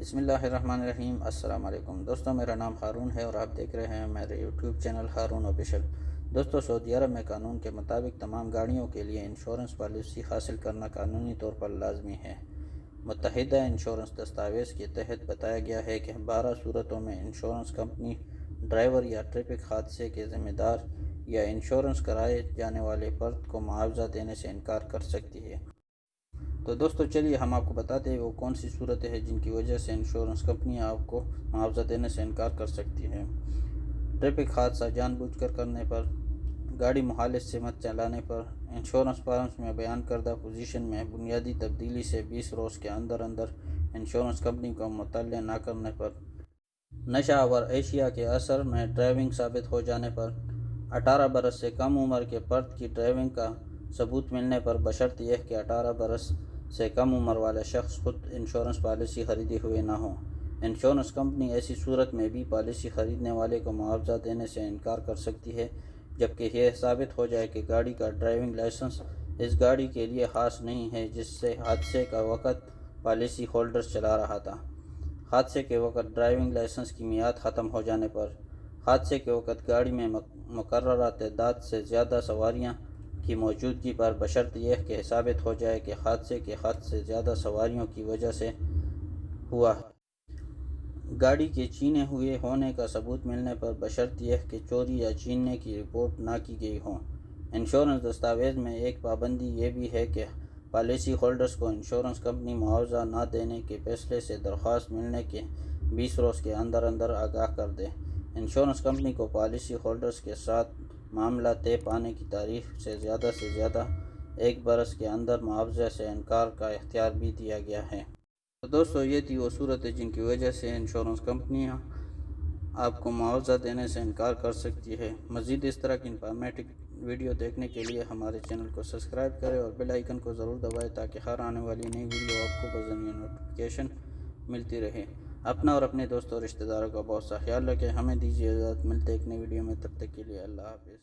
بسم اللہ الرحمن الرحیم۔ السلام علیکم دوستوں، میرا نام ہارون ہے اور آپ دیکھ رہے ہیں میرے یوٹیوب چینل ہارون آفیشل۔ دوستوں، سعودی عرب میں قانون کے مطابق تمام گاڑیوں کے لیے انشورنس پالیسی حاصل کرنا قانونی طور پر لازمی ہے۔ متحدہ انشورنس دستاویز کے تحت بتایا گیا ہے کہ 12 صورتوں میں انشورنس کمپنی ڈرائیور یا ٹریفک حادثے کے ذمہ دار یا انشورنس کرائے جانے والے فرد کو معاوضہ دینے سے انکار کر سکتی ہے۔ تو دوستو چلیے ہم آپ کو بتاتے ہیں وہ کون سی صورتیں ہیں جن کی وجہ سے انشورنس کمپنیاں آپ کو معاوضہ دینے سے انکار کر سکتی ہیں۔ ٹریفک حادثہ جان بوجھ کر کرنے پر، گاڑی مخالف سمت چلانے پر، انشورنس فارمز میں بیان کردہ پوزیشن میں بنیادی تبدیلی سے 20 روز کے اندر انشورنس کمپنی کو مطلع نہ کرنے پر، نشہ آور اشیاء کے اثر میں ڈرائیونگ ثابت ہو جانے پر، 18 برس سے کم عمر کے فرد کی ڈرائیونگ کا ثبوت ملنے پر بشرط یہ کہ 18 برس سے کم عمر والا شخص خود انشورنس پالیسی خریدے ہوئے نہ ہو۔ انشورنس کمپنی ایسی صورت میں بھی پالیسی خریدنے والے کو معاوضہ دینے سے انکار کر سکتی ہے جبکہ یہ ثابت ہو جائے کہ گاڑی کا ڈرائیونگ لائسنس اس گاڑی کے لیے خاص نہیں ہے جس سے حادثے کا وقت پالیسی ہولڈر چلا رہا تھا۔ حادثے کے وقت ڈرائیونگ لائسنس کی میعاد ختم ہو جانے پر، حادثے کے وقت گاڑی میں مقررہ تعداد سے زیادہ سواریاں کی موجودگی پر بشرط یہ کہ ثابت ہو جائے کہ حادثے کے حد سے زیادہ سواریوں کی وجہ سے ہوا ہے۔ گاڑی کے چھینے ہوئے ہونے کا ثبوت ملنے پر بشرط یہ کہ چوری یا چھیننے کی رپورٹ نہ کی گئی ہو۔ انشورنس دستاویز میں ایک پابندی یہ بھی ہے کہ پالیسی ہولڈرز کو انشورنس کمپنی معاوضہ نہ دینے کے فیصلے سے درخواست ملنے کے 20 روز کے اندر آگاہ کر دے۔ انشورنس کمپنی کو پالیسی ہولڈرز کے ساتھ معاملہ طے پانے کی تاریخ سے زیادہ 1 برس کے اندر معاوضے سے انکار کا اختیار بھی دیا گیا ہے۔ تو دوستو یہ تھی وہ صورتیں جن کی وجہ سے انشورنس کمپنیاں آپ کو معاوضہ دینے سے انکار کر سکتی ہے۔ مزید اس طرح کی انفارمیٹو ویڈیو دیکھنے کے لیے ہمارے چینل کو سبسکرائب کریں اور بیل آئیکن کو ضرور دبائیں تاکہ ہر آنے والی نئی ویڈیو آپ کو بذریعہ نوٹیفیکیشن ملتی رہے۔ اپنا اور اپنے دوستوں اور رشتہ داروں کا بہت سا خیال رکھیں۔ ہمیں دیجیے اجازت، ملتے ایک نئی ویڈیو میں، تب تک کے لیے اللہ حافظ۔